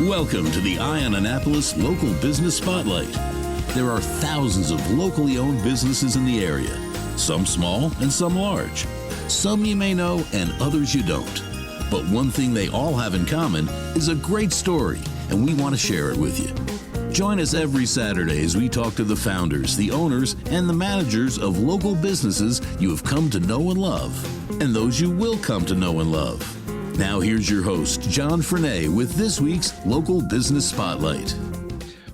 Welcome to the Eye on Annapolis Local Business Spotlight. There are thousands of locally owned businesses in the area, some small and some large. Some you may know and others you don't. But one thing they all have in common is a great story, and we want to share it with you. Join us every Saturday as we talk to the founders, the owners, and the managers of local businesses you have come to know and love, and those you will come to know and love. Now here's your host, John Frenay, with this week's Local Business Spotlight.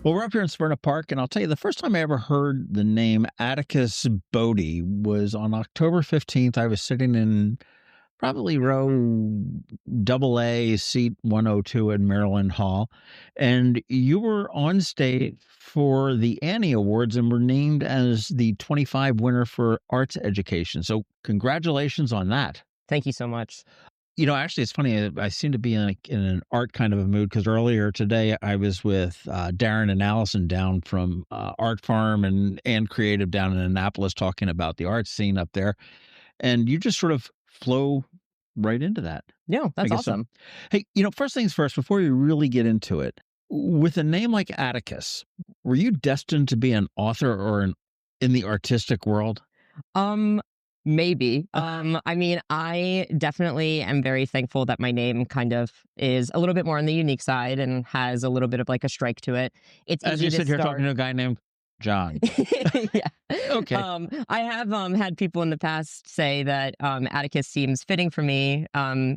Well, we're up here in Severna Park, and I'll tell you, the first time I ever heard the name Atticus Boidy was on October 15th. I was sitting in probably row AA, seat 102 at Maryland Hall, and you were on stage for the Annie Awards and were named as the 25 winner for arts education. So congratulations on that. Thank you so much. You know, actually, it's funny. I seem to be in an art kind of a mood because earlier today I was with Darren and Allison down from Art Farm and Creative down in Annapolis talking about the art scene up there. And you just sort of flow right into that. Yeah, that's awesome. So. Hey, you know, first things first, before we really get into it, with a name like Atticus, were you destined to be an author or in the artistic world? Maybe. I mean, I definitely am very thankful that my name kind of is a little bit more on the unique side and has a little bit of like a strike to it. It's as easy you to sit here start... talking to a guy named John. Yeah. Okay. I have had people in the past say that Atticus seems fitting for me,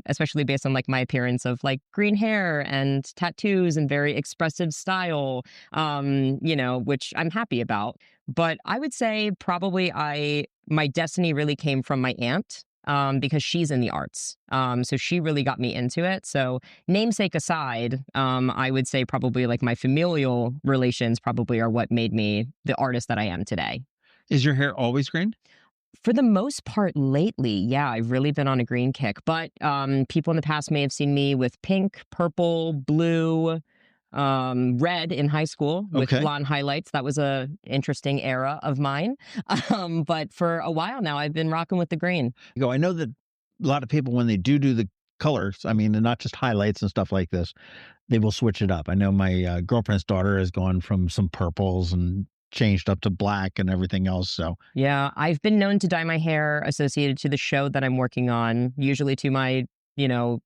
especially based on like my appearance of like green hair and tattoos and very expressive style, which I'm happy about. But I would say probably my destiny really came from my aunt. Because she's in the arts. So she really got me into it. So namesake aside, I would say probably like my familial relations probably are what made me the artist that I am today. Is your hair always green? For the most part lately, yeah, I've really been on a green kick. But people in the past may have seen me with pink, purple, blue, red in high school with blonde highlights. That was a interesting era of mine. But for a while now, I've been rocking with the green. I know that a lot of people, when they do the colors, I mean, and not just highlights and stuff like this, they will switch it up. I know my girlfriend's daughter has gone from some purples and changed up to black and everything else. So yeah, I've been known to dye my hair associated to the show that I'm working on, usually to my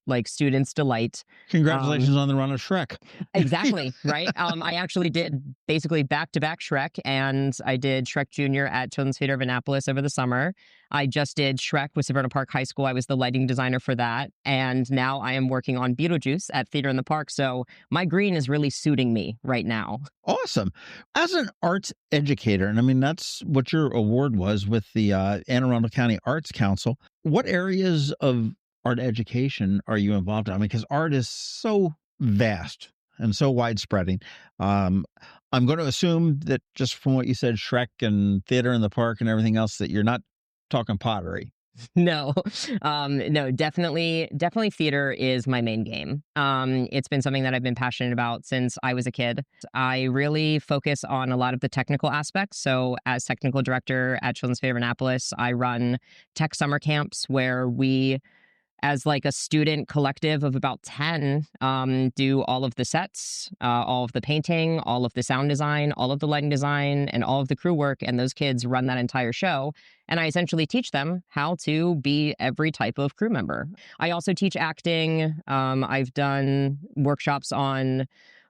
like students' delight. Congratulations on the run of Shrek. Exactly, right? I actually did basically back-to-back Shrek, and I did Shrek Jr. at Children's Theater of Annapolis over the summer. I just did Shrek with Severna Park High School. I was the lighting designer for that. And now I am working on Beetlejuice at Theater in the Park. So my green is really suiting me right now. Awesome. As an arts educator, and I mean, that's what your award was with the Anne Arundel County Arts Council. What areas of art education are you involved in? I mean, because art is so vast and so widespreading. I'm going to assume that just from what you said, Shrek and Theater in the Park and everything else, that you're not talking pottery. No, definitely theater is my main game. It's been something that I've been passionate about since I was a kid. I really focus on a lot of the technical aspects. So as technical director at Children's Theater of Annapolis, I run tech summer camps where we, as like a student collective of about 10, do all of the sets, all of the painting, all of the sound design, all of the lighting design, and all of the crew work. And those kids run that entire show. And I essentially teach them how to be every type of crew member. I also teach acting. I've done workshops on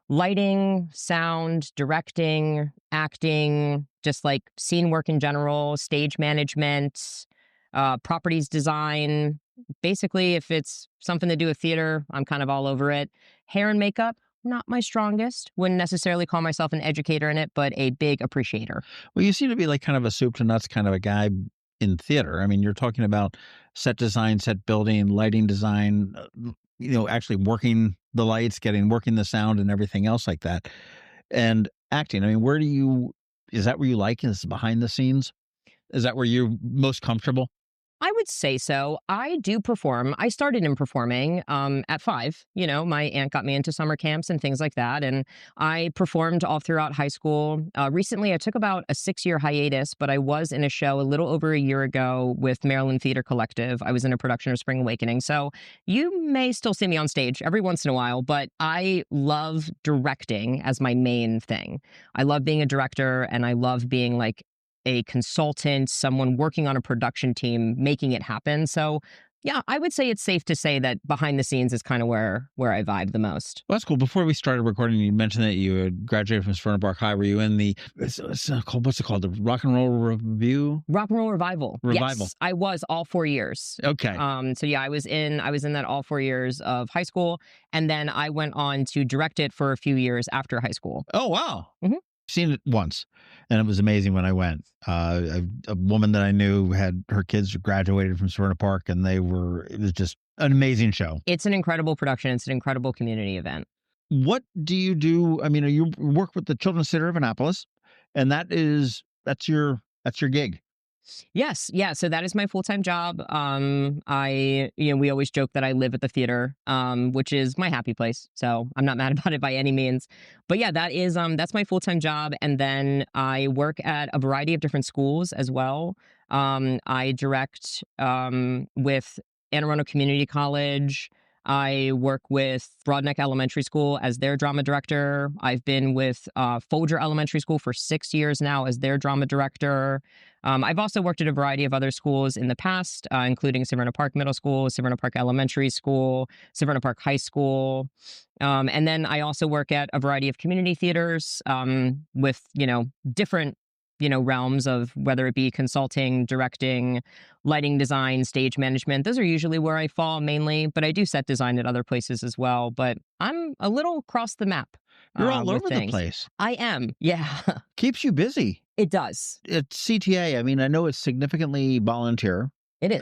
lighting, sound, directing, acting, just like scene work in general, stage management, properties design. Basically, if it's something to do with theater, I'm kind of all over it. Hair and makeup, not my strongest. Wouldn't necessarily call myself an educator in it, but a big appreciator. Well, you seem to be like kind of a soup to nuts kind of a guy in theater. I mean, you're talking about set design, set building, lighting design, actually working the lights, working the sound and everything else like that. And acting, I mean, is that where you like? Is behind the scenes? Is that where you're most comfortable? I would say so. I do perform. I started in performing at 5. You know, my aunt got me into summer camps and things like that. And I performed all throughout high school. Recently, I took about a 6-year hiatus, but I was in a show a little over a year ago with Maryland Theater Collective. I was in a production of Spring Awakening. So you may still see me on stage every once in a while, but I love directing as my main thing. I love being a director, and I love being like a consultant, someone working on a production team, making it happen. So yeah, I would say it's safe to say that behind the scenes is kind of where I vibe the most. Well, that's cool. Before we started recording, you mentioned that you had graduated from Severna Park High. Were you in the, what's it called? The Rock and Roll Review? Rock and Roll Revival. Revival. Yes, I was all 4 years. Okay. So yeah, I was in that all 4 years of high school, and then I went on to direct it for a few years after high school. Oh, wow. Mhm. Seen it once, and it was amazing when I went. A woman that I knew had her kids graduated from Severna Park, and it was just an amazing show. It's an incredible production. It's an incredible community event. What do you do? I mean, you work with the Children's Theater of Annapolis, and that's your gig. Yes. Yeah. So that is my full-time job. We always joke that I live at the theater, which is my happy place. So I'm not mad about it by any means. But yeah, that's my full-time job. And then I work at a variety of different schools as well. I direct with Anne Arundel Community College. I work with Broadneck Elementary School as their drama director. I've been with Folger Elementary School for 6 years now as their drama director. I've also worked at a variety of other schools in the past, including Severna Park Middle School, Severna Park Elementary School, Severna Park High School. And then I also work at a variety of community theaters with, different realms of whether it be consulting, directing, lighting design, stage management. Those are usually where I fall mainly, but I do set design at other places as well. But I'm a little across the map. You're all over things. the place. I am. Yeah. Keeps you busy. It does. At CTA, I mean, I know it's significantly volunteer. It is.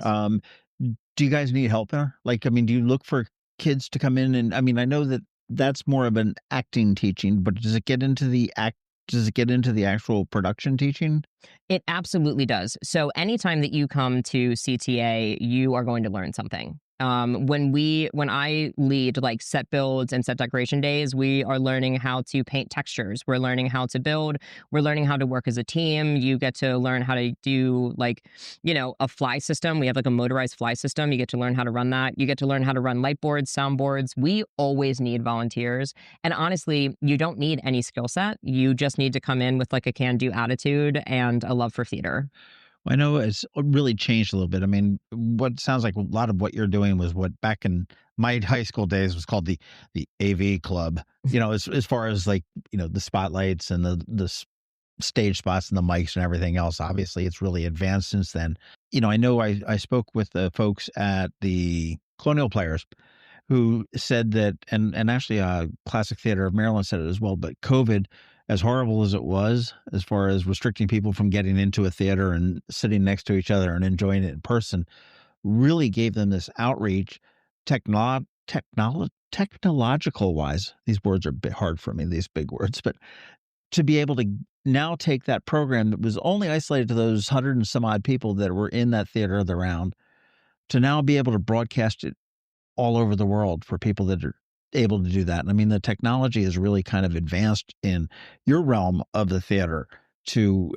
Do you guys need help there? Like, I mean, do you look for kids to come in? And I mean, I know that that's more of an acting teaching, but does it get into the actual production teaching? It absolutely does. So anytime that you come to CTA, you are going to learn something. When I lead like set builds and set decoration days, we are learning how to paint textures. We're learning how to build. We're learning how to work as a team. You get to learn how to do a fly system. We have like a motorized fly system. You get to learn how to run that. You get to learn how to run light boards, soundboards. We always need volunteers. And honestly, you don't need any skill set. You just need to come in with like a can-do attitude and a love for theater. I know it's really changed a little bit. I mean, what sounds like a lot of what you're doing was what back in my high school days was called the AV club, as far as like, the spotlights and the stage spots and the mics and everything else. Obviously, it's really advanced since then. I know I spoke with the folks at the Colonial Players who said that, and actually Classic Theater of Maryland said it as well, but COVID, as horrible as it was, as far as restricting people from getting into a theater and sitting next to each other and enjoying it in person, really gave them this outreach, technological wise. These words are a bit hard for me, these big words, but to be able to now take that program that was only isolated to those 100 and some odd people that were in that theater of the round, to now be able to broadcast it all over the world for people that are able to do that. And I mean, the technology is really kind of advanced in your realm of the theater to,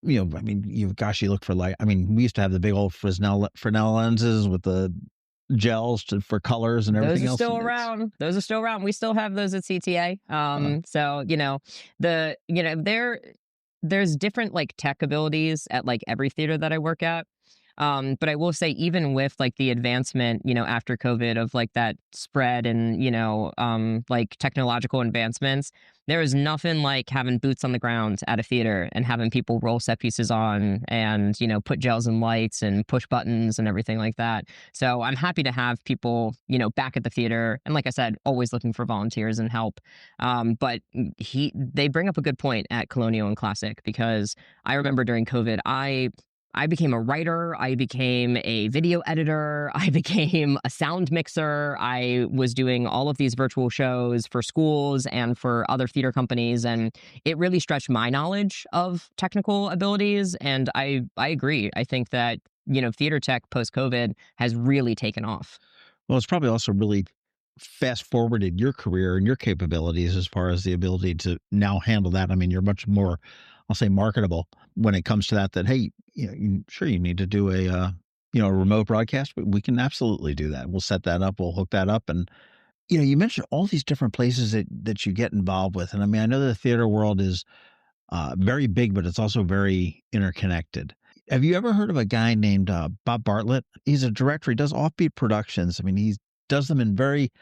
you look for light. I mean, we used to have the big old Fresnel lenses with the gels for colors and everything else. Those are still around. We still have those at CTA. So, there's different like tech abilities at like every theater that I work at. But I will say, even with like the advancement, after COVID of like that spread and, like technological advancements, there is nothing like having boots on the ground at a theater and having people roll set pieces on and, put gels and lights and push buttons and everything like that. So I'm happy to have people, back at the theater. And like I said, always looking for volunteers and help. But they bring up a good point at Colonial and Classic, because I remember during COVID, I became a writer, I became a video editor, I became a sound mixer. I was doing all of these virtual shows for schools and for other theater companies, and it really stretched my knowledge of technical abilities. And I agree. I think that theater tech post-COVID has really taken off. Well, it's probably also really fast forwarded your career and your capabilities as far as the ability to now handle that. I mean, you're much more, I'll say, marketable when it comes to that, hey, sure, you need to do a remote broadcast, but we can absolutely do that. We'll set that up. We'll hook that up. And, you mentioned all these different places that you get involved with. And I mean, I know the theater world is very big, but it's also very interconnected. Have you ever heard of a guy named Bob Bartlett? He's a director. He does offbeat productions. I mean, he does them in very,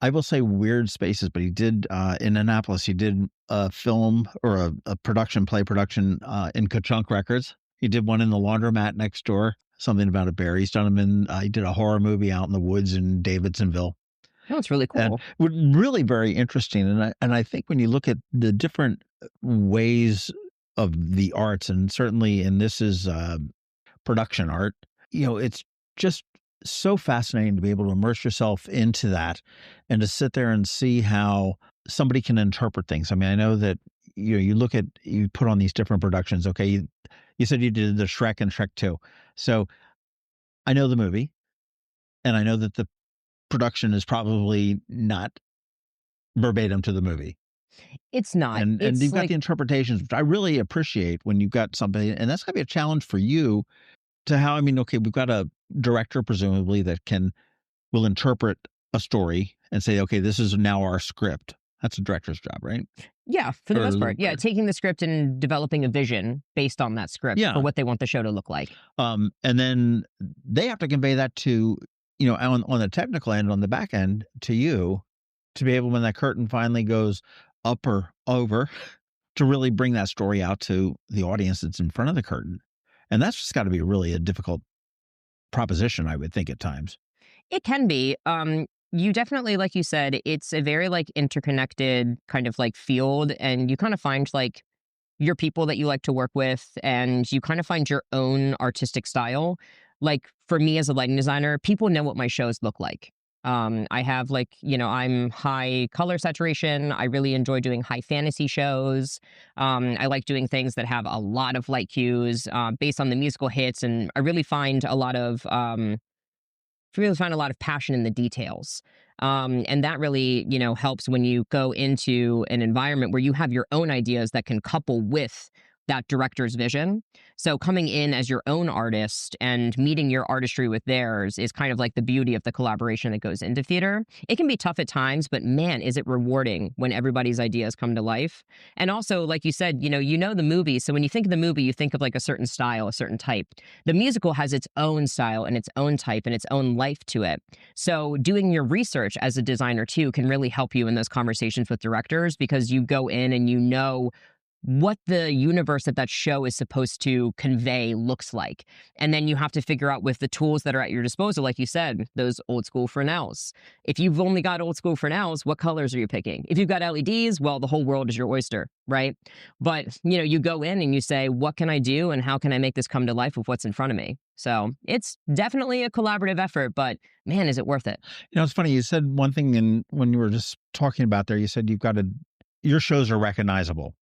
I will say, weird spaces, but he did in Annapolis, he did a film or a play production in Ka-Chunk Records. He did one in the laundromat next door, something about a bear. He's done them he did a horror movie out in the woods in Davidsonville. Oh, it's really cool. And really very interesting. And I think when you look at the different ways of the arts, and certainly, and this is production art, it's just so fascinating to be able to immerse yourself into that and to sit there and see how somebody can interpret things. I mean, I know that you put on these different productions. Okay, you said you did the Shrek and Shrek 2. So I know the movie, and I know that the production is probably not verbatim to the movie. It's not. And you've got the interpretations, which I really appreciate when you've got something, and that's going to be a challenge for you to how, I mean, okay, we've got a director presumably that will interpret a story and say, okay, this is now our script. That's a director's job, right? Yeah, for the most part. Yeah, taking the script and developing a vision based on that script for what they want the show to look like. And then they have to convey that to, on the technical end, on the back end, to you, to be able, when that curtain finally goes up or over, to really bring that story out to the audience that's in front of the curtain. And that's just got to be really a difficult proposition, I would think, at times. It can be. You definitely, like you said, it's a very interconnected kind of field, and you kind of find your people that you like to work with, and you kind of find your own artistic style. Like for me as a lighting designer, people know what my shows look like. I have I'm high color saturation. I really enjoy doing high fantasy shows. I like doing things that have a lot of light cues based on the musical hits, and I really find a lot of passion in the details. And that really, helps when you go into an environment where you have your own ideas that can couple with that director's vision. So coming in as your own artist and meeting your artistry with theirs is kind of the beauty of the collaboration that goes into theater. It can be tough at times, but man, is it rewarding when everybody's ideas come to life. And also, like you said, the movie. So when you think of the movie, you think of a certain style, a certain type. The musical has its own style and its own type and its own life to it. So doing your research as a designer too can really help you in those conversations with directors, because you go in and what the universe that show is supposed to convey looks like. And then you have to figure out with the tools that are at your disposal, like you said, those old school Fresnels. If you've only got old school Fresnels, what colors are you picking? If you've got LEDs, well, the whole world is your oyster, right? But, you go in and you say, what can I do and how can I make this come to life with what's in front of me? So it's definitely a collaborative effort, but man, is it worth it? It's funny. You said one thing when you were just talking about there, you said your shows are recognizable.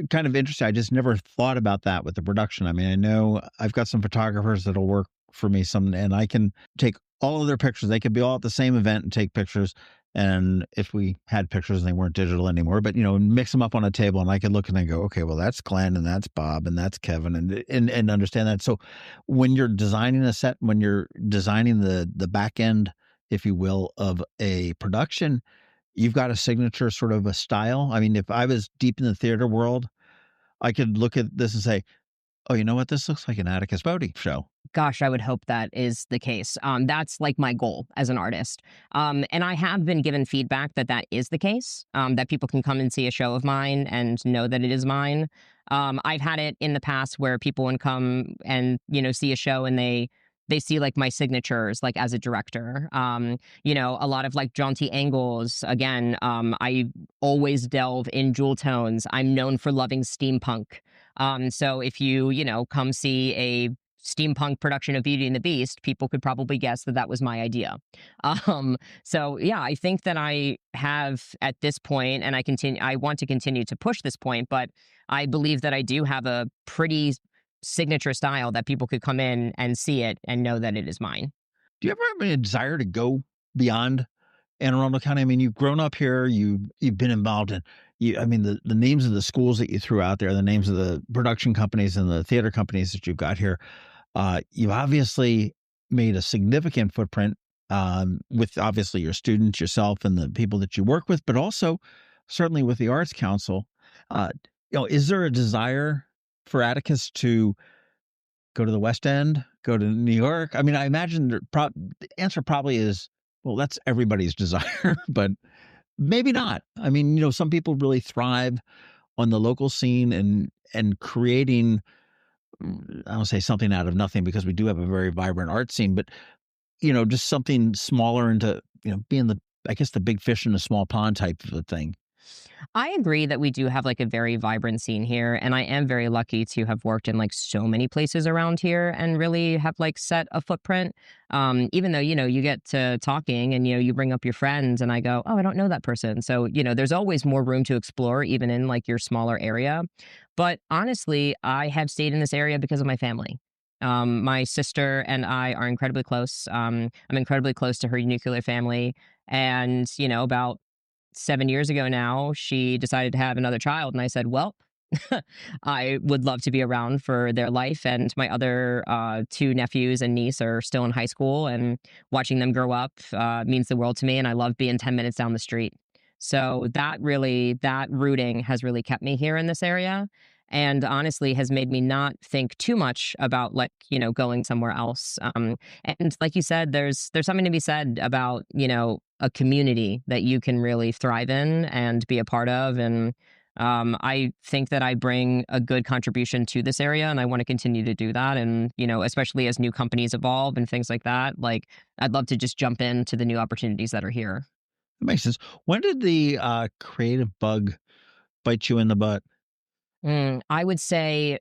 Kind of interesting. I just never thought about that with the production. I mean, I know I've got some photographers that'll work for me and I can take all of their pictures. They could be all at the same event and take pictures. And if we had pictures and they weren't digital anymore, but mix them up on a table, and I could look and I go, okay, well, that's Glenn and that's Bob and that's Kevin, and understand that. So when you're designing a set, when you're designing the back end, if you will, of a production, you've got a signature sort of a style. I mean, if I was deep in the theater world, I could look at this and say, oh, you know what? This looks like an Atticus Boidy show. Gosh, I would hope that is the case. That's my goal as an artist. And I have been given feedback that is the case, that people can come and see a show of mine and know that it is mine. I've had it in the past where people would come and, see a show and they see my signatures as a director. A lot of jaunty angles. Again, I always delve in jewel tones. I'm known for loving steampunk. So if you come see a steampunk production of Beauty and the Beast, people could probably guess that was my idea. So yeah, I think that I have at this point, and I want to continue to push this point, but I believe that I do have a pretty signature style that people could come in and see it and know that it is mine. Do you ever have a desire to go beyond Anne Arundel County? I mean, you've grown up here, you've been involved in I mean, the names of the schools that you threw out there, the names of the production companies and the theater companies that you've got here. You've obviously made a significant footprint with obviously your students, yourself, and the people that you work with, but also certainly with the Arts Council. Uh, is there a desire for Atticus to go to the West End, go to New York? I mean, I imagine the answer probably is, well, that's everybody's desire, but maybe not. I mean, some people really thrive on the local scene and creating, I don't say something out of nothing because we do have a very vibrant art scene, but just something smaller into, being I guess the big fish in a small pond type of a thing. I agree that we do have like a very vibrant scene here, and I am very lucky to have worked in like so many places around here and really have like set a footprint. Even though you get to talking and you bring up your friends, and I go, oh, I don't know that person. So there's always more room to explore, even in like your smaller area. But honestly, I have stayed in this area because of my family. My sister and I are incredibly close. I'm incredibly close to her nuclear family, and about 7 years ago now, she decided to have another child. And I said, well, I would love to be around for their life. And my other two nephews and niece are still in high school, and watching them grow up means the world to me. And I love being 10 minutes down the street. So that rooting has really kept me here in this area. And honestly, has made me not think too much about going somewhere else. And like you said, there's something to be said about a community that you can really thrive in and be a part of. And I think that I bring a good contribution to this area, and I want to continue to do that. And especially as new companies evolve and things like that, like I'd love to just jump into the new opportunities that are here. That makes sense. When did the creative bug bite you in the butt? I would say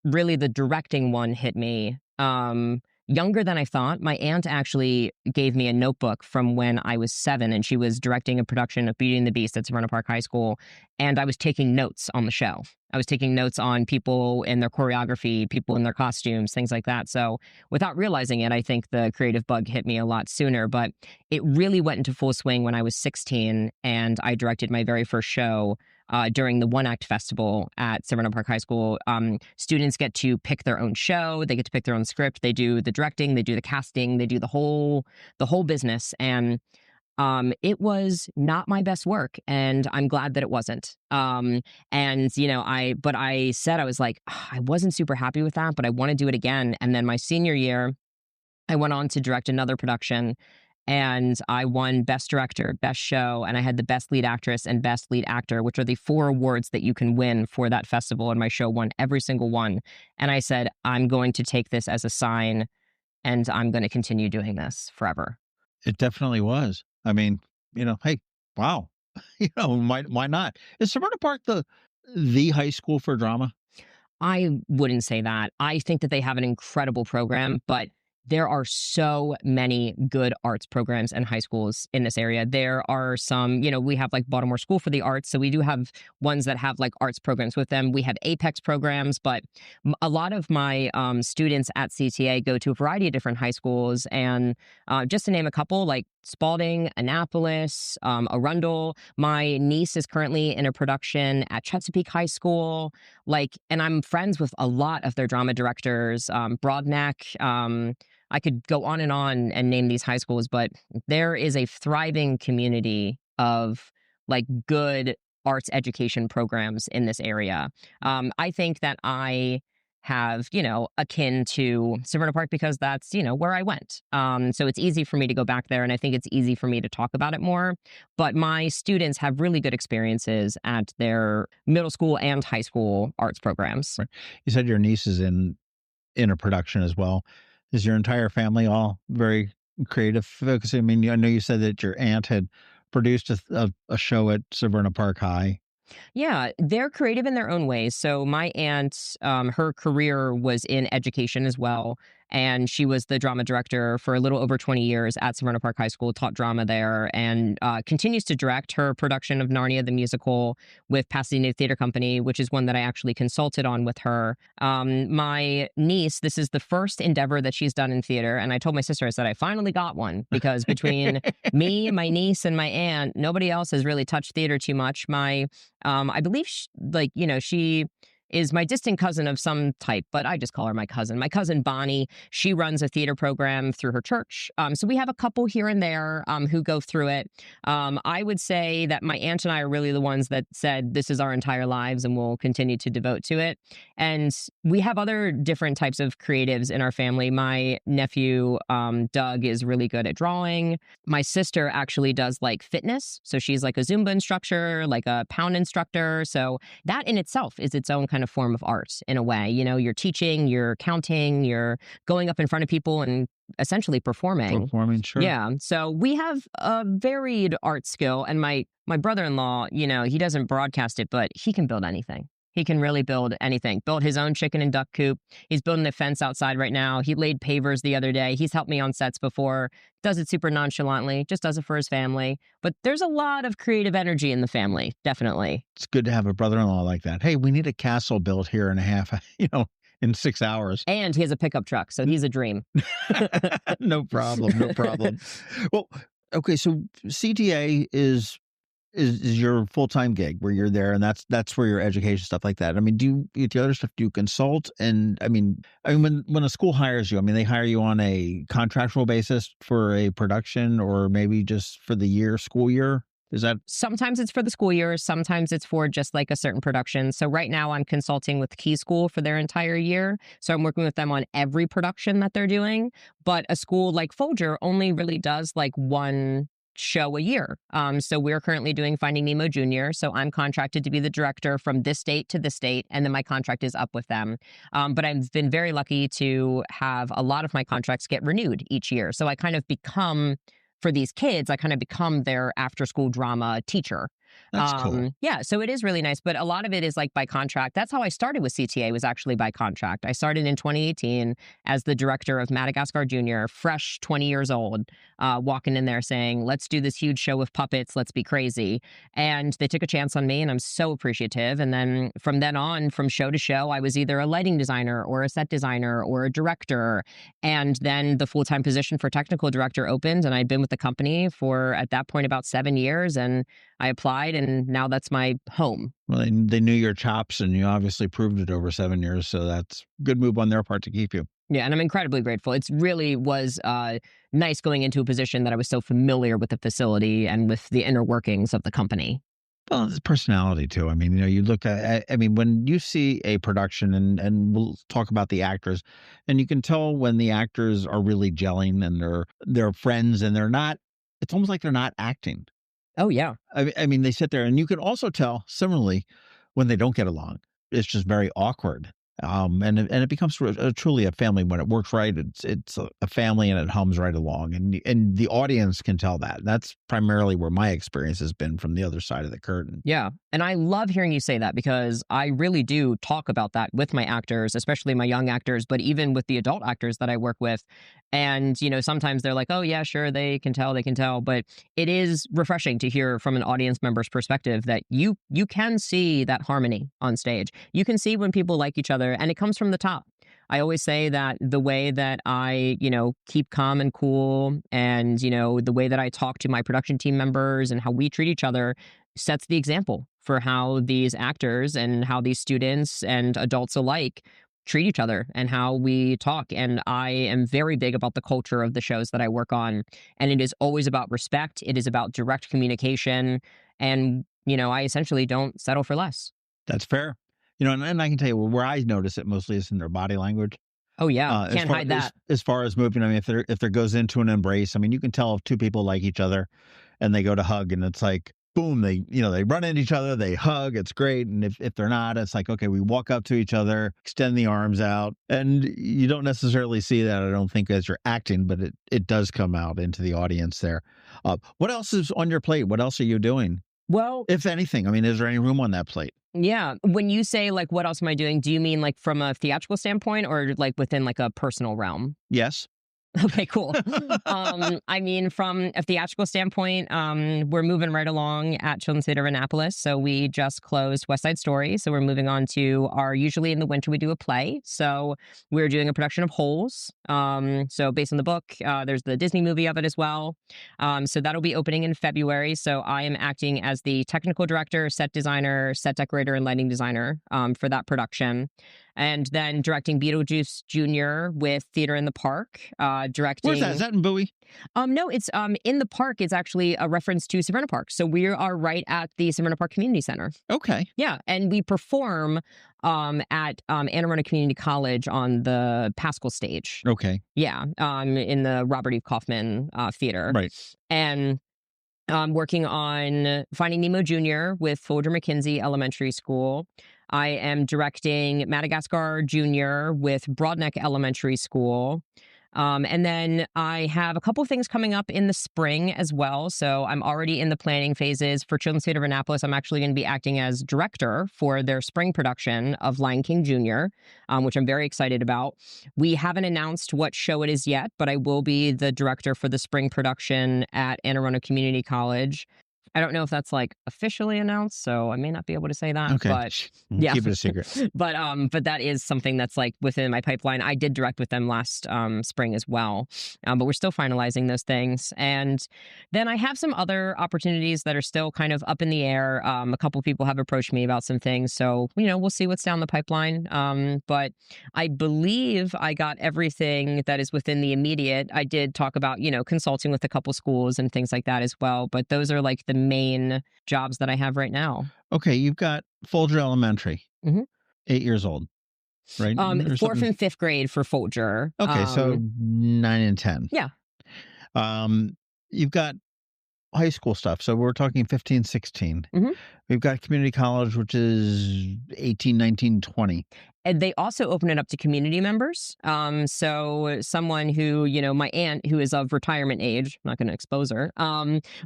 really the directing one hit me younger than I thought. My aunt actually gave me a notebook from when I was 7, and she was directing a production of Beauty and the Beast at Severna Park High School. And I was taking notes on the show. I was taking notes on people in their choreography, people in their costumes, things like that. So without realizing it, I think the creative bug hit me a lot sooner, but it really went into full swing when I was 16 and I directed my very first show during the One Act Festival at Severna Park High School. Students get to pick their own show. They get to pick their own script. They do the directing. They do the casting. They do the whole business. And it was not my best work, and I'm glad that it wasn't. But I said, I was like, I wasn't super happy with that, but I want to do it again. And then my senior year, I went on to direct another production. And I won Best Director, Best Show, and I had the Best Lead Actress and Best Lead Actor, which are the 4 awards that you can win for that festival. And my show won every single one. And I said, I'm going to take this as a sign, and I'm going to continue doing this forever. It definitely was. I mean, hey, wow. Why not? Is Severna Park the high school for drama? I wouldn't say that. I think that they have an incredible program, but there are so many good arts programs and high schools in this area. There are some, we have like Baltimore School for the Arts. So we do have ones that have like arts programs with them. We have Apex programs, but a lot of my students at CTA go to a variety of different high schools. And just to name a couple, like Spalding, Annapolis, Arundel. My niece is currently in a production at Chesapeake High School. And I'm friends with a lot of their drama directors, Broadneck. I could go on and name these high schools, but there is a thriving community of like good arts education programs in this area. I think that I have, akin to Severna Park because that's, where I went. So it's easy for me to go back there, and I think it's easy for me to talk about it more. But my students have really good experiences at their middle school and high school arts programs. Right. You said your niece is in a production as well. Is your entire family all very creative focused? I mean, I know you said that your aunt had produced a show at Severna Park High. Yeah, they're creative in their own ways. So my aunt, her career was in education as well. And she was the drama director for a little over 20 years at Severna Park High School, taught drama there, and continues to direct her production of Narnia the Musical with Pasadena Theater Company, which is one that I actually consulted on with her. My niece, this is the first endeavor that she's done in theater. And I told my sister, I said, I finally got one, because between me, my niece, and my aunt, nobody else has really touched theater too much. I believe she is my distant cousin of some type, but I just call her my cousin. My cousin Bonnie, she runs a theater program through her church. So we have a couple here and there who go through it. I would say that my aunt and I are really the ones that said this is our entire lives and we'll continue to devote to it. And we have other different types of creatives in our family. My nephew, Doug, is really good at drawing. My sister actually does like fitness. So she's like a Zumba instructor, like a pound instructor. So that in itself is its own kind of form of art in a way. You're teaching, you're counting, you're going up in front of people and essentially performing. Performing, sure. Yeah. So we have a varied art skill. And my brother-in-law, he doesn't broadcast it, but he can build anything. He can really build anything. Built his own chicken and duck coop. He's building a fence outside right now. He laid pavers the other day. He's helped me on sets before. Does it super nonchalantly, just does it for his family. But there's a lot of creative energy in the family, definitely. It's good to have a brother-in-law like that. Hey, we need a castle built here in a half, in 6 hours. And he has a pickup truck, so he's a dream. No problem. No problem. Well, okay, so CTA is your full-time gig where you're there, and that's where your education stuff like that. I mean, do you the other stuff? Do you consult? And I mean, when a school hires you, they hire you on a contractual basis for a production, or maybe just for the school year. Is that sometimes it's for the school year, sometimes it's for just like a certain production. So right now I'm consulting with Key School for their entire year. So I'm working with them on every production that they're doing. But a school like Folger only really does like one show a year. So we're currently doing Finding Nemo Jr. So I'm contracted to be the director from this date to this date, and then my contract is up with them. But I've been very lucky to have a lot of my contracts get renewed each year. So I kind of become, for these kids, I kind of become their after-school drama teacher. That's cool. Yeah, so it is really nice, but a lot of it is like by contract. That's how I started with CTA, was actually by contract. I started in 2018 as the director of Madagascar Junior, fresh 20 years old, walking in there saying, let's do this huge show with puppets, let's be crazy. And they took a chance on me, and I'm so appreciative. And then from then on, from show to show, I was either a lighting designer or a set designer or a director. And then the full-time position for technical director opened, and I'd been with the company for, at that point, about 7 years. And I applied, and now that's my home. Well, they knew your chops, and you obviously proved it over 7 years. So that's a good move on their part to keep you. Yeah, and I'm incredibly grateful. It really was nice going into a position that I was so familiar with the facility and with the inner workings of the company. Well, it's personality too. You look at, when you see a production, and we'll talk about the actors, and you can tell when the actors are really gelling and they're friends, and they're not, it's almost like they're not acting. Oh, yeah. They sit there, and you can also tell similarly when they don't get along. It's just very awkward. And it becomes truly a family when it works right. It's a family, and it hums right along, and the audience can tell that. That's primarily where my experience has been, from the other side of the curtain. Yeah, and I love hearing you say that, because I really do talk about that with my actors, especially my young actors, but even with the adult actors that I work with. And sometimes they're like, "Oh yeah, sure, they can tell," but it is refreshing to hear from an audience member's perspective that you can see that harmony on stage. You can see when people like each other. And it comes from the top. I always say that the way that I, keep calm and cool, and, the way that I talk to my production team members and how we treat each other sets the example for how these actors and how these students and adults alike treat each other and how we talk. And I am very big about the culture of the shows that I work on. And it is always about respect. It is about direct communication. And, I essentially don't settle for less. That's fair. And I can tell you where I notice it mostly is in their body language. Oh, yeah. Can't hide that. As far as moving, if there goes into an embrace, you can tell if two people like each other and they go to hug, and it's like, boom, they run into each other, they hug, it's great. And if they're not, it's like, okay, we walk up to each other, extend the arms out. And you don't necessarily see that, I don't think, as you're acting, but it does come out into the audience there. What else is on your plate? What else are you doing? Well, if anything, is there any room on that plate? Yeah. When you say like, what else am I doing? Do you mean like from a theatrical standpoint or like within like a personal realm? Yes. Okay, cool. I mean, from a theatrical standpoint, we're moving right along at Children's Theater of Annapolis. So we just closed West Side Story. So we're moving on to usually in the winter, we do a play. So we're doing a production of Holes. So based on the book, there's the Disney movie of it as well. So that'll be opening in February. So I am acting as the technical director, set designer, set decorator, and lighting designer for that production. And then directing Beetlejuice Jr. with Theater in the Park. Directing. Where's that? Is that in Bowie? No, it's in the park. It's actually a reference to Severna Park. So we are right at the Severna Park Community Center. Okay. Yeah, and we perform at Anne Arundel Community College on the Pascal stage. Okay. Yeah, in the Robert E. Kaufman Theater. Right. And working on Finding Nemo Jr. with Folger McKinsey Elementary School. I am directing Madagascar Jr. with Broadneck Elementary School. And then I have a couple of things coming up in the spring as well. So I'm already in the planning phases for Children's Theater of Annapolis. I'm actually going to be acting as director for their spring production of Lion King Jr., which I'm very excited about. We haven't announced what show it is yet, but I will be the director for the spring production at Anne Arundel Community College. I don't know if that's like officially announced, so I may not be able to say that. Okay. But yeah, keep it a secret. but that is something that's like within my pipeline. I did direct with them last spring as well, but we're still finalizing those things. And then I have some other opportunities that are still kind of up in the air. A couple people have approached me about some things, so we'll see what's down the pipeline. But I believe I got everything that is within the immediate. I did talk about consulting with a couple schools and things like that as well. But those are like the main jobs that I have right now. Okay, you've got Folger Elementary, 8 years old, right? Fourth and fifth grade for Folger. Okay, so 9 and 10. Yeah. You've got high school stuff, so we're talking 15, 16. We've got community college, which is 18, 19, 20. And they also open it up to community members. So someone who, my aunt, who is of retirement age, I'm not going to expose her,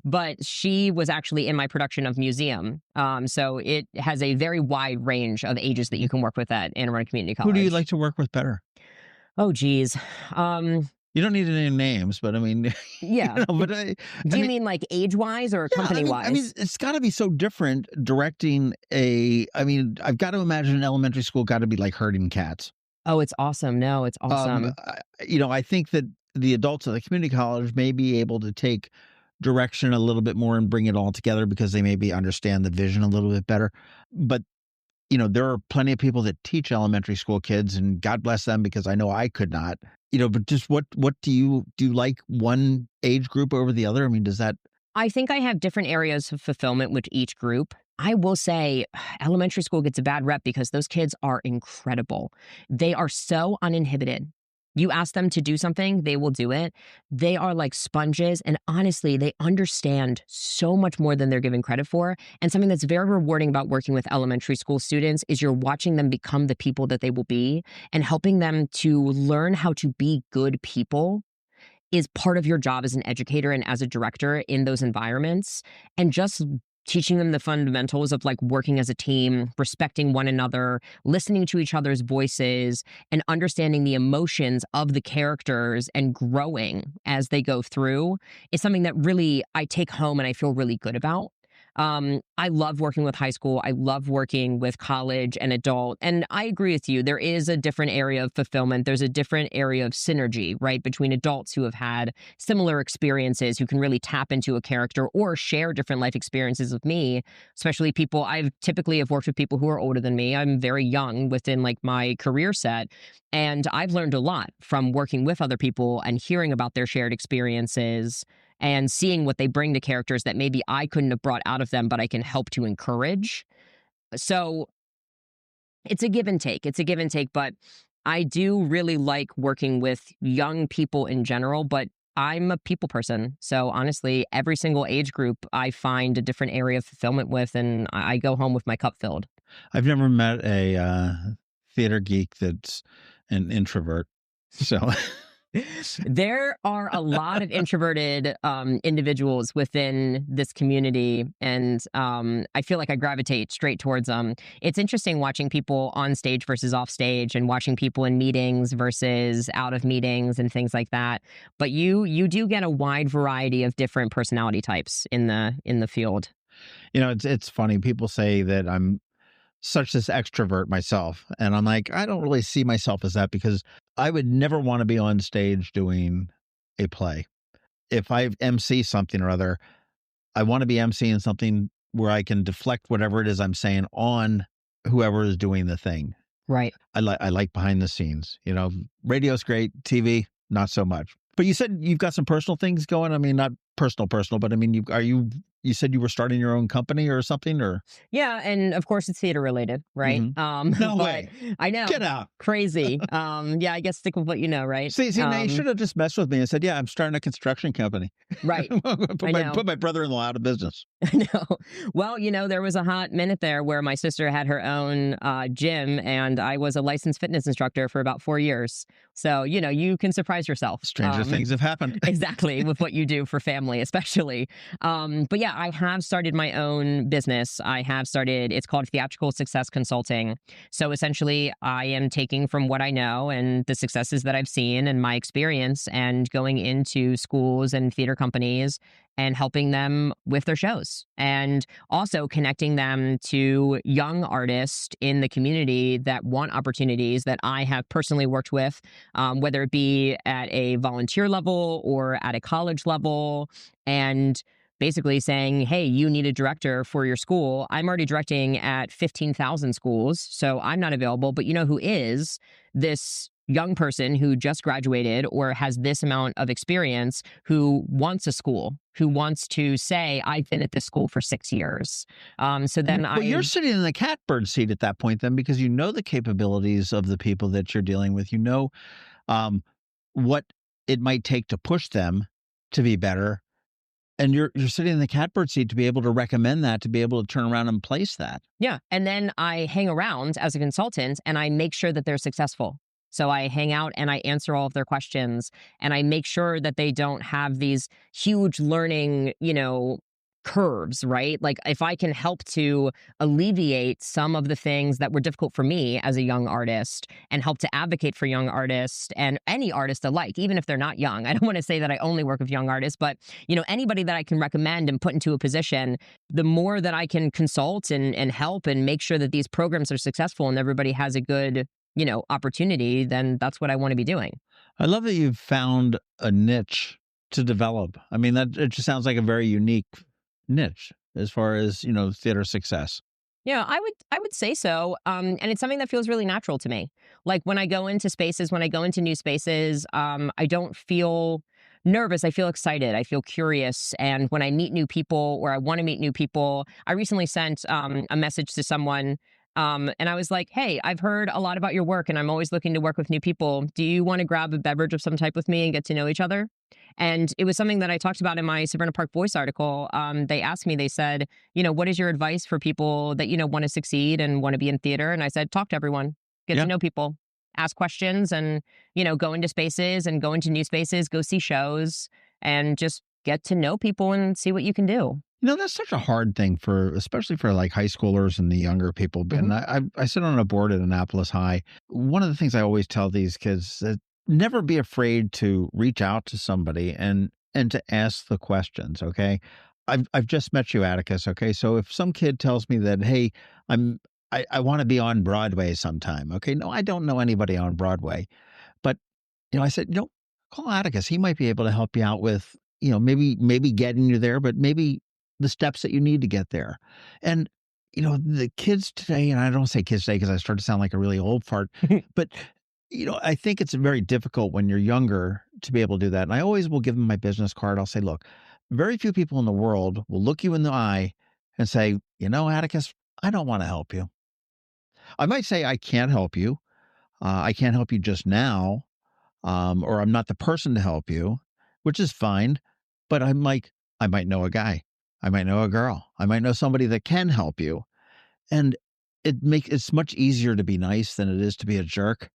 but she was actually in my production of Museum. So it has a very wide range of ages that you can work with at Anne Arundel Community College. Who do you like to work with better? Oh, geez. You don't need any names, but I mean, yeah. Do you mean like age-wise or company-wise? I mean, it's got to be so different directing I've got to imagine an elementary school got to be like herding cats. Oh, it's awesome. No, it's awesome. I think that the adults at the community college may be able to take direction a little bit more and bring it all together because they maybe understand the vision a little bit better. But there are plenty of people that teach elementary school kids, and God bless them, because I know I could not. But just what do you like one age group over the other? I mean, does that? I think I have different areas of fulfillment with each group. I will say elementary school gets a bad rep because those kids are incredible. They are so uninhibited. You ask them to do something, they will do it. They are like sponges. And honestly, they understand so much more than they're given credit for. And something that's very rewarding about working with elementary school students is you're watching them become the people that they will be, and helping them to learn how to be good people is part of your job as an educator and as a director in those environments. And just teaching them the fundamentals of like working as a team, respecting one another, listening to each other's voices, and understanding the emotions of the characters and growing as they go through is something that really I take home and I feel really good about. I love working with high school. I love working with college and adult. And I agree with you. There is a different area of fulfillment. There's a different area of synergy, right, between adults who have had similar experiences, who can really tap into a character or share different life experiences with me, especially people. I've typically have worked with people who are older than me. I'm very young within like my career set. And I've learned a lot from working with other people and hearing about their shared experiences and seeing what they bring to characters that maybe I couldn't have brought out of them, but I can help to encourage. So it's a give and take. But I do really like working with young people in general, but I'm a people person. So honestly, every single age group I find a different area of fulfillment with, and I go home with my cup filled. I've never met a theater geek that's an introvert. So There are a lot of introverted individuals within this community, and I feel like I gravitate straight towards them. It's interesting watching people on stage versus off stage, and watching people in meetings versus out of meetings and things like that. But you do get a wide variety of different personality types in the field. It's funny. People say that I'm such this extrovert myself, and I'm like, I don't really see myself as that, because I would never want to be on stage doing a play. If I MC something or other, I want to be MCing something where I can deflect whatever it is I'm saying on whoever is doing the thing. Right. I like behind the scenes. Radio's great, TV not so much. But you said you've got some personal things going. I mean, not personal, but I mean, you said you were starting your own company or something, or? Yeah, and of course it's theater related, right? No but way. I know. Get out. Crazy. Yeah, I guess stick with what you know, right? See, now you should have just messed with me and said, yeah, I'm starting a construction company. Right. Put my brother-in-law out of business. I know. Well, there was a hot minute there where my sister had her own gym, and I was a licensed fitness instructor for about 4 years. So, you can surprise yourself. Stranger things have happened. Exactly, with what you do for family, especially. But yeah, I have started my own business. It's called Theatrical Success Consulting. So essentially, I am taking from what I know and the successes that I've seen and my experience, and going into schools and theater companies and helping them with their shows, and also connecting them to young artists in the community that want opportunities that I have personally worked with, whether it be at a volunteer level or at a college level, and basically saying, hey, you need a director for your school. I'm already directing at 15,000 schools, so I'm not available, but who is this young person who just graduated or has this amount of experience, who wants a school, who wants to say, I've been at this school for 6 years. You're sitting in the catbird seat at that point then, because you know the capabilities of the people that you're dealing with. What it might take to push them to be better. And you're sitting in the catbird seat to be able to recommend that, to be able to turn around and place that. Yeah. And then I hang around as a consultant, and I make sure that they're successful. So I hang out and I answer all of their questions, and I make sure that they don't have these huge learning, curves, right? Like, if I can help to alleviate some of the things that were difficult for me as a young artist, and help to advocate for young artists and any artist alike, even if they're not young. I don't want to say that I only work with young artists, but anybody that I can recommend and put into a position, the more that I can consult and help and make sure that these programs are successful and everybody has a good opportunity, then that's what I want to be doing. I love that you've found a niche to develop. I mean, it just sounds like a very unique niche as far as, theater success. Yeah, I would say so. And it's something that feels really natural to me. Like, when I go into spaces, when I go into new spaces, I don't feel nervous. I feel excited. I feel curious. And when I meet new people, or I want to meet new people, I recently sent a message to someone, and I was like, hey, I've heard a lot about your work, and I'm always looking to work with new people. Do you want to grab a beverage of some type with me and get to know each other? And it was something that I talked about in my Severna Park Voice article. They asked me, they said, what is your advice for people that, want to succeed and want to be in theater? And I said, talk to everyone, get to know people, ask questions, and, go into spaces and go into new spaces, go see shows, and just get to know people and see what you can do. That's such a hard thing especially for like high schoolers and the younger people. Mm-hmm. And I sit on a board at Annapolis High. One of the things I always tell these kids is never be afraid to reach out to somebody and to ask the questions. Okay. I've just met you, Atticus. Okay. So if some kid tells me that, hey, I want to be on Broadway sometime. Okay. No, I don't know anybody on Broadway, but I said, call Atticus. He might be able to help you out with, maybe getting you there, but maybe the steps that you need to get there. And, the kids today, and I don't say kids today because I start to sound like a really old fart, but, I think it's very difficult when you're younger to be able to do that. And I always will give them my business card. I'll say, look, very few people in the world will look you in the eye and say, Atticus, I don't want to help you. I might say, I can't help you. I can't help you just now. Or I'm not the person to help you, which is fine. But I might know a guy. I might know a girl. I might know somebody that can help you. And it's much easier to be nice than it is to be a jerk.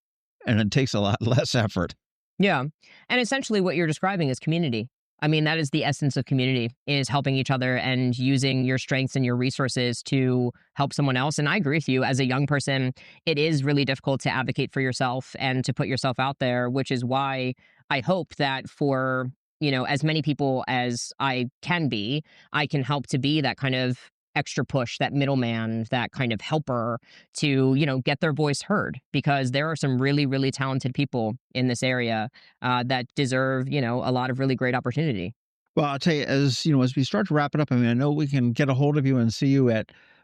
And it takes a lot less effort. Yeah. And essentially what you're describing is community. I mean, that is the essence of community, is helping each other and using your strengths and your resources to help someone else. And I agree with you. As a young person, it is really difficult to advocate for yourself and to put yourself out there, which is why I hope that for, as many people as I can be, I can help to be that kind of extra push, that middleman, that kind of helper to, get their voice heard, because there are some really, really talented people in this area that deserve, a lot of really great opportunity. Well, I'll tell you, as we start to wrap it up, I mean, I know we can get a hold of you and see you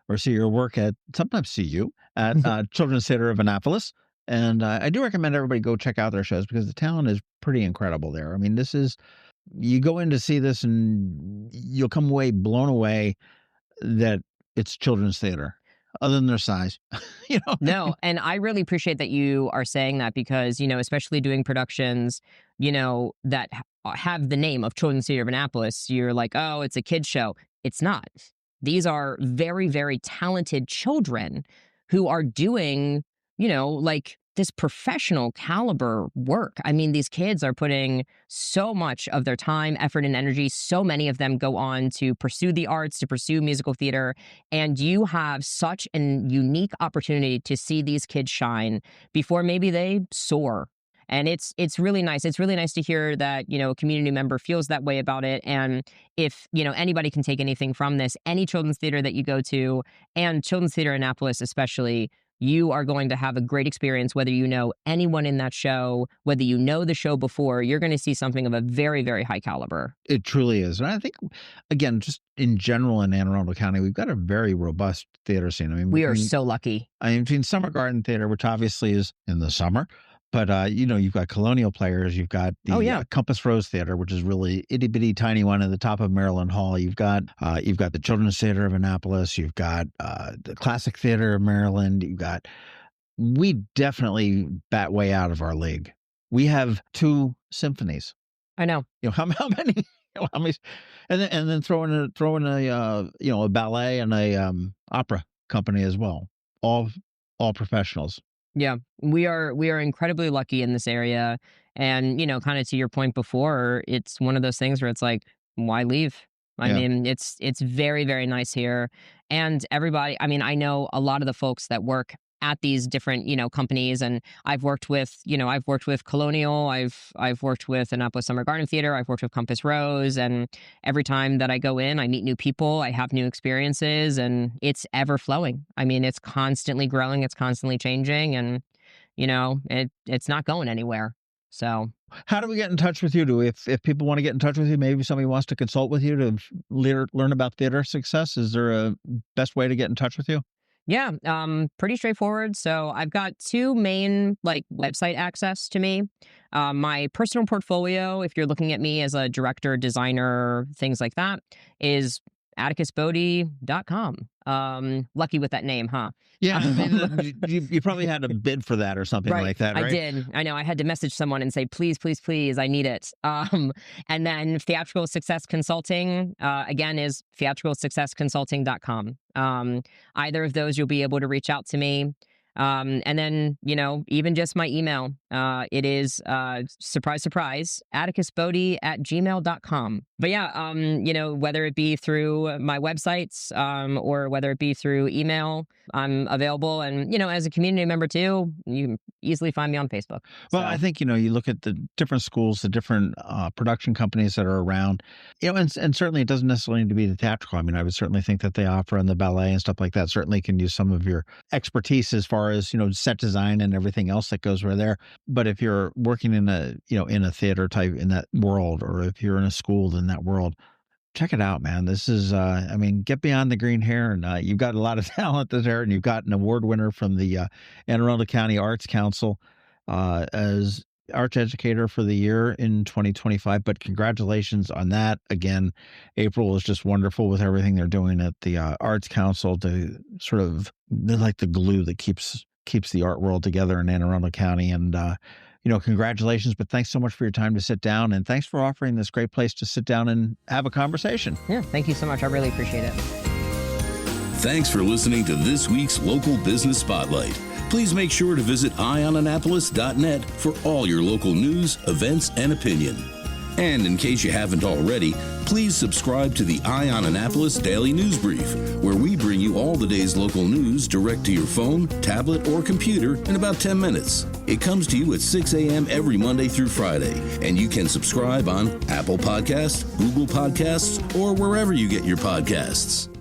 or see your work sometimes see you at Children's Theater of Annapolis. And I do recommend everybody go check out their shows, because the talent is pretty incredible there. I mean, you go in to see this and you'll come away blown away that it's children's theater, other than their size. No, and I really appreciate that you are saying that, because, especially doing productions, that have the name of Children's Theater of Annapolis, you're like, oh, it's a kid's show. It's not. These are very, very talented children who are doing, like this professional caliber work. I mean, these kids are putting so much of their time, effort, and energy. So many of them go on to pursue the arts, to pursue musical theater. And you have such a unique opportunity to see these kids shine before maybe they soar. And it's really nice. It's really nice to hear that, a community member feels that way about it. And if, anybody can take anything from this, any children's theater that you go to, and Children's Theater Annapolis especially, you are going to have a great experience, whether you know anyone in that show, whether you know the show before. You're going to see something of a very, very high caliber. It truly is. And I think, again, just in general in Anne Arundel County, we've got a very robust theater scene. I mean, we are so lucky. I mean, between Summer Garden Theater, which obviously is in the summer, but, you've got Colonial Players, you've got the Compass Rose Theater, which is really itty bitty tiny one at the top of Maryland Hall. You've got the Children's Theater of Annapolis. You've got the Classic Theater of Maryland. We definitely bat way out of our league. We have 2 symphonies. I know. How many? How many? And then throw in a ballet and a opera company as well. All professionals. Yeah, we are incredibly lucky in this area. And, kind of to your point before, it's one of those things where it's like, why leave? I mean, it's very, very nice here. And everybody, I mean, I know a lot of the folks that work at these different, companies, and I've worked with Colonial, I've worked with Annapolis Summer Garden Theater, I've worked with Compass Rose, and every time that I go in, I meet new people, I have new experiences, and it's ever flowing. I mean, it's constantly growing, it's constantly changing, and it's not going anywhere. So, how do we get in touch with you? If people want to get in touch with you, maybe somebody wants to consult with you to learn about theater success, is there a best way to get in touch with you? Yeah, pretty straightforward. So I've got 2 main website access to me. My personal portfolio, if you're looking at me as a director, designer, things like that, is atticusboidy.com. Lucky with that name, huh? Yeah, you probably had a bid for that or something like that, right? I did. I know. I had to message someone and say, please, please, please, I need it. And then Theatrical Success Consulting, again, is theatricalsuccessconsulting.com. Either of those, you'll be able to reach out to me. And then, even just my email, it is, surprise, surprise, atticusboidy@gmail.com. But yeah, whether it be through my websites, or whether it be through email, I'm available. And, as a community member too, you can easily find me on Facebook. Well, I think, you look at the different schools, the different production companies that are around, and certainly it doesn't necessarily need to be the theatrical. I mean, I would certainly think that the opera and the ballet and stuff like that certainly can use some of your expertise as far as, set design and everything else that goes right there. But if you're working in a theater type in that world, or if you're in a school in that world, check it out, man. This is, get beyond the green hair, and you've got a lot of talent there, and you've got an award winner from the Anne Arundel County Arts Council as Arts Educator for the year in 2025. But congratulations on that. Again, April is just wonderful with everything they're doing at the Arts Council to sort of, they're like the glue that keeps the art world together in Anne Arundel County. And, congratulations, but thanks so much for your time to sit down, and thanks for offering this great place to sit down and have a conversation. Yeah, thank you so much. I really appreciate it. Thanks for listening to this week's Local Business Spotlight. Please make sure to visit eyeonannapolis.net for all your local news, events, and opinion. And in case you haven't already, please subscribe to the Eye on Annapolis Daily News Brief, where we bring you all the day's local news direct to your phone, tablet, or computer in about 10 minutes. It comes to you at 6 a.m. every Monday through Friday, and you can subscribe on Apple Podcasts, Google Podcasts, or wherever you get your podcasts.